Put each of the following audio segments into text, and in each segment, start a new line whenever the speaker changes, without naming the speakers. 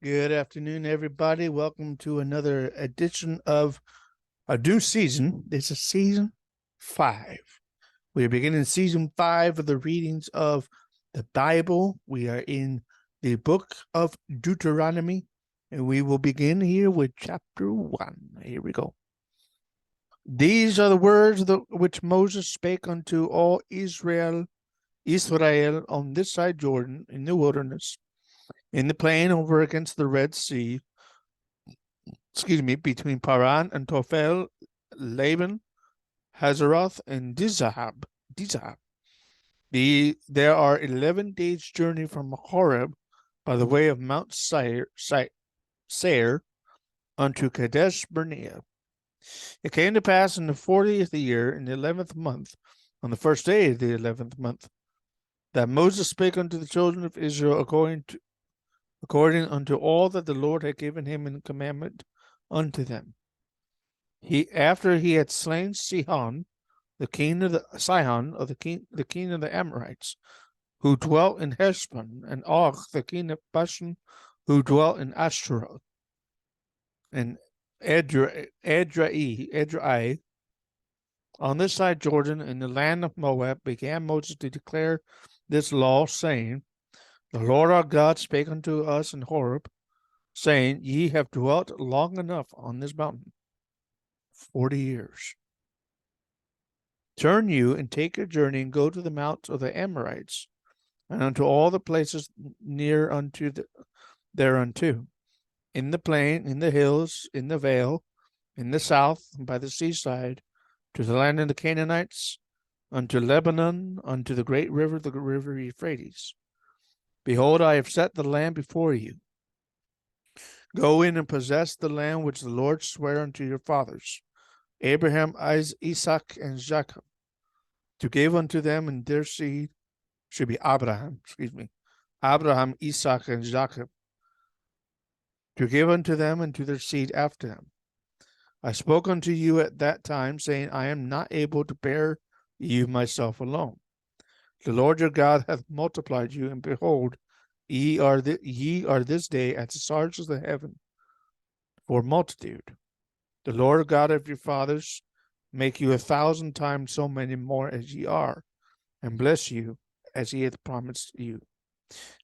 Good afternoon, everybody. Welcome to another edition of a new season. This is season 5. We are beginning season 5 of the readings of the Bible. We are in the book of Deuteronomy, and we will begin here with chapter 1. Here we go. These are the words which Moses spake unto all Israel on this side Jordan in the wilderness, in the plain over against the Red Sea, between Paran and Tophel, Laban, Hazeroth, and Dizahab. There are 11 days' journey from Horeb by the way of Mount Seir unto Kadesh Barnea. It came to pass in the 40th year, in the 11th month, on the first day of the 11th month, that Moses spake unto the children of Israel according unto all that the Lord had given him in commandment unto them. After he had slain Sihon, the king of the Amorites, who dwelt in Heshbon, and Og, the king of Bashan, who dwelt in Ashtaroth, and Edrei, on this side Jordan, in the land of Moab, began Moses to declare this law, saying, The Lord our God spake unto us in Horeb, saying, Ye have dwelt long enough on this mountain, 40 years. Turn you and take your journey and go to the mount of the Amorites, and unto all the places near unto thereunto, in the plain, in the hills, in the vale, in the south, and by the seaside, to the land of the Canaanites, unto Lebanon, unto the great river, the river Euphrates. Behold, I have set the land before you. Go in and possess the land which the Lord sware unto your fathers, Abraham, Isaac, and Jacob, to give unto them and their seed, should be Abraham, Isaac, and Jacob, to give unto them and to their seed after them. I spoke unto you at that time, saying, I am not able to bear you myself alone. The Lord your God hath multiplied you, and behold, ye are this day as the stars of the heaven for multitude. The Lord God of your fathers make you 1,000 times so many more as ye are, and bless you as he hath promised you.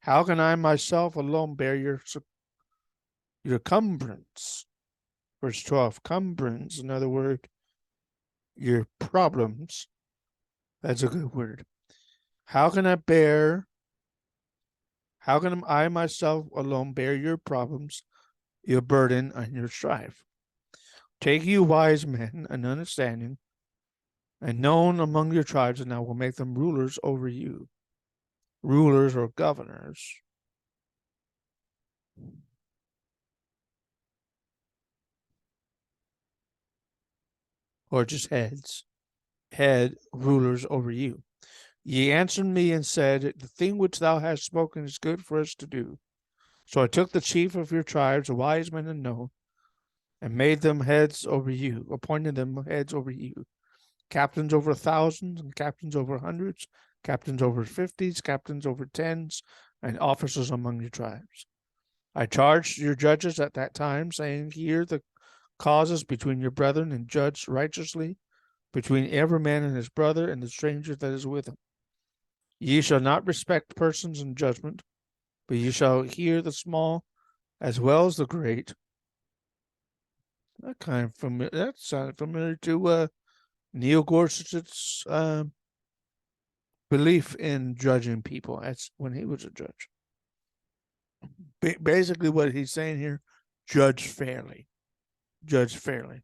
How can I myself alone bear your cumbrance? Verse 12, cumbrance, in other words, your problems. That's a good word. How can I myself alone bear your problems, your burden, and your strife? Take you wise men and understanding, and known among your tribes, and I will make them rulers over you. Rulers or governors. Or just heads. Head rulers over you. Ye answered me and said, The thing which thou hast spoken is good for us to do. So I took the chief of your tribes, wise men and known, and made them heads over you, appointed them heads over you, captains over 1,000s, and captains over hundreds, captains over 50s, captains over 10s, and officers among your tribes. I charged your judges at that time, saying, Hear the causes between your brethren, and judge righteously between every man and his brother, and the stranger that is with him. Ye shall not respect persons in judgment, but ye shall hear the small as well as the great. That sounded familiar to Neil Gorsuch's belief in judging people. That's when he was a judge. Basically, what he's saying here: judge fairly. Judge fairly.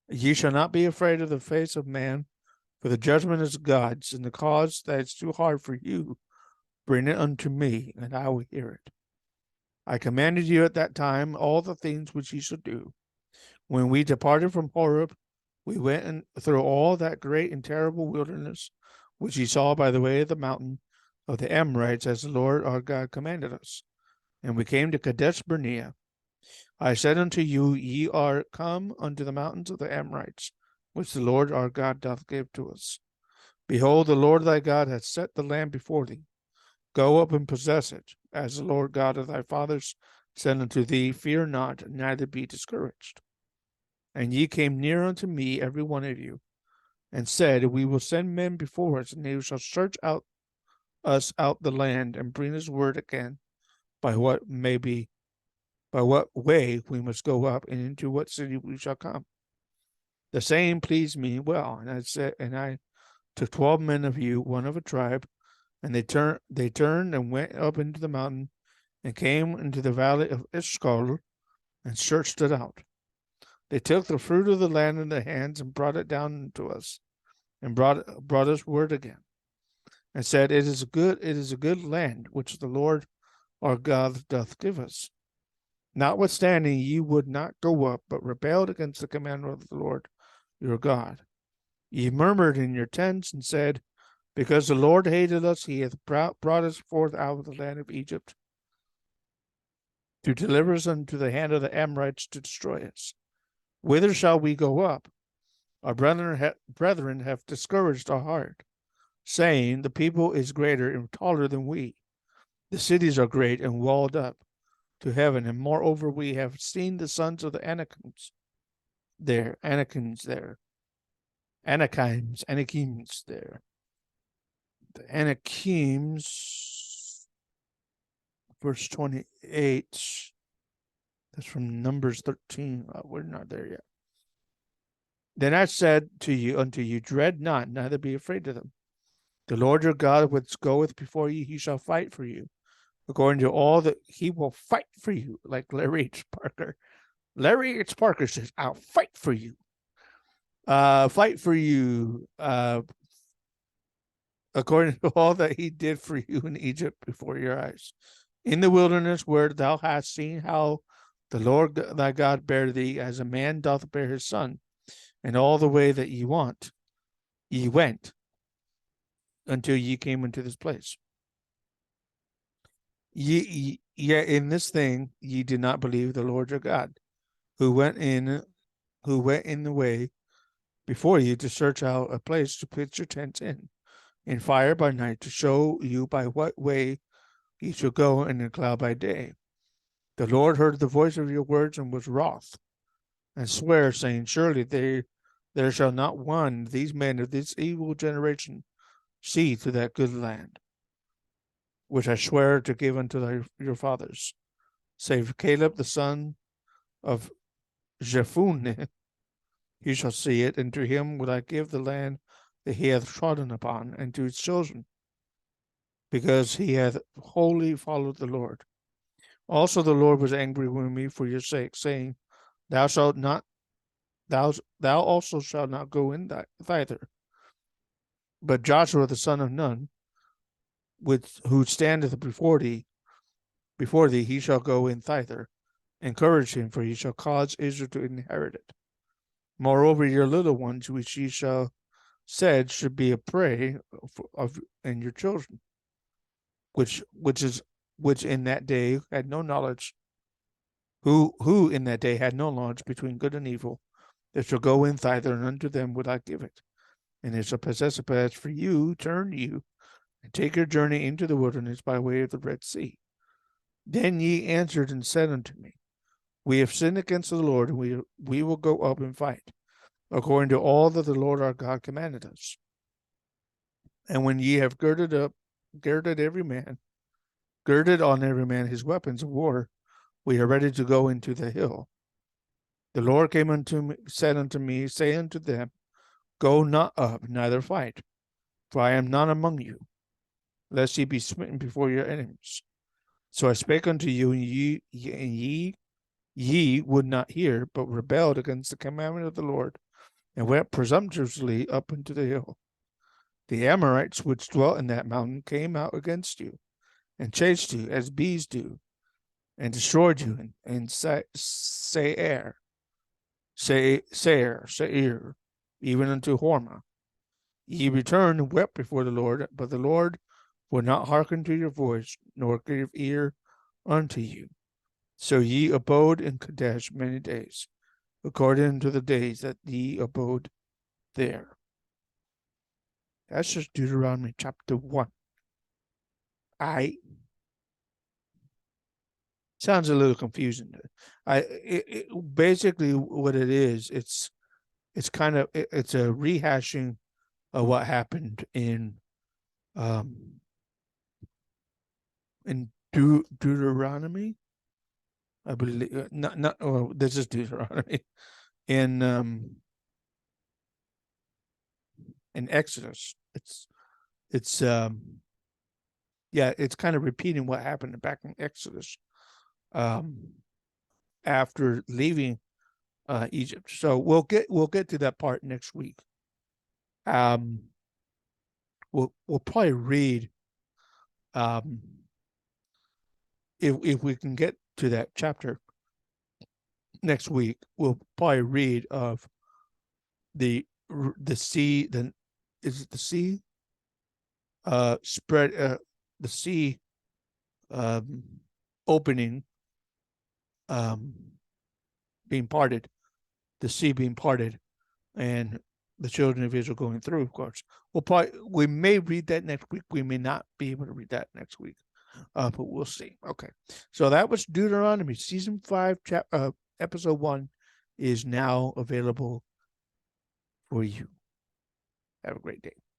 Ye shall not be afraid of the face of man, for the judgment is God's, and the cause that is too hard for you, bring it unto me, and I will hear it. I commanded you at that time all the things which ye should do. When we departed from Horeb, we went through all that great and terrible wilderness, which ye saw by the way of the mountain of the Amorites, as the Lord our God commanded us. And we came to Kadesh Barnea. I said unto you, Ye are come unto the mountains of the Amorites, which the Lord our God doth give to us. Behold, the Lord thy God hath set the land before thee. Go up and possess it, as the Lord God of thy fathers said unto thee, fear not, neither be discouraged. And ye came near unto me, every one of you, and said, we will send men before us, and they shall search out us out the land, and bring us word again by what way we must go up, and into what city we shall come. The saying pleased me well, and I took 12 men of you, one of a tribe, and they turned and went up into the mountain, and came into the valley of Eshcol, and searched it out. They took the fruit of the land in their hands, and brought it down to us, and brought us word again, and said, it is a good land which the Lord our God doth give us. Notwithstanding, ye would not go up, but rebelled against the commandment of the Lord your God. Ye murmured in your tents, and said, because the Lord hated us, he hath brought us forth out of the land of Egypt, to deliver us into the hand of the Amorites, to destroy us. Whither shall we go up? Our brethren have discouraged our heart, saying, the people is greater and taller than we. The cities are great and walled up to heaven, and moreover we have seen the sons of the Anakims there. The Anakims, verse 28. That's from Numbers 13. We're not there yet. Then I said unto you, dread not, neither be afraid of them. The Lord your God, which goeth before you, he shall fight for you. According to all that he will fight for you, like Larry H. Parker. Larry H. Parker says, I'll fight for you. Fight for you, according to all that he did for you in Egypt before your eyes. In the wilderness where thou hast seen how the Lord thy God bare thee, as a man doth bear his son, and all the way that ye went, until ye came into this place. Yet in this thing ye did not believe the Lord your God, who went in the way before you to search out a place to pitch your tents in fire by night, to show you by what way ye should go, and in a cloud by day. The Lord heard the voice of your words, and was wroth, and sware, saying, surely there shall not one of these men of this evil generation see to that good land, which I swear to give unto your fathers, save Caleb the son of Jephunneh. He shall see it, and to him will I give the land that he hath trodden upon, and to his children, because he hath wholly followed the Lord. Also the Lord was angry with me for your sake, saying, thou also shalt not go in thither. But Joshua the son of Nun, who standeth before thee, he shall go in thither. Encourage him, for he shall cause Israel to inherit it. Moreover, your little ones, which ye shall said should be a prey of and your children, which in that day had no knowledge, who in that day had no knowledge between good and evil, they shall go in thither, and unto them would I give it, and they shall possess it. But as for you, turn you, and take your journey into the wilderness by way of the Red Sea. Then ye answered and said unto me, we have sinned against the Lord, and we will go up and fight, according to all that the Lord our God commanded us. And when ye have girded on every man his weapons of war, we are ready to go into the hill. The Lord came unto me, said unto me, say unto them, go not up, neither fight, for I am not among you, lest ye be smitten before your enemies. So I spake unto you, and ye would not hear, but rebelled against the commandment of the Lord, and went presumptuously up into the hill. The Amorites which dwelt in that mountain came out against you, and chased you as bees do, and destroyed you in Seir, even unto Hormah. Ye returned and wept before the Lord, but the Lord would not hearken to your voice, nor give ear unto you. So ye abode in Kadesh many days, according to the days that ye abode there. That's just Deuteronomy chapter 1. I sounds a little confusing. Basically what it is, it's kind of it's a rehashing of what happened um in Deuteronomy, I believe. Not well, this is Deuteronomy in in Exodus. It's yeah, it's kind of repeating what happened back in Exodus um after leaving Egypt. So we'll get to that part next week. Um, we'll probably read um if we can get to that chapter next week. We'll probably read of the sea. Then is it the sea? Spread the sea um opening um being parted, the sea being parted, and the children of Israel going through. Of course, we may read that next week. We may not be able to read that next week, but we'll see. Okay, so that was Deuteronomy season 5, episode 1 is now available for you. Have a great day.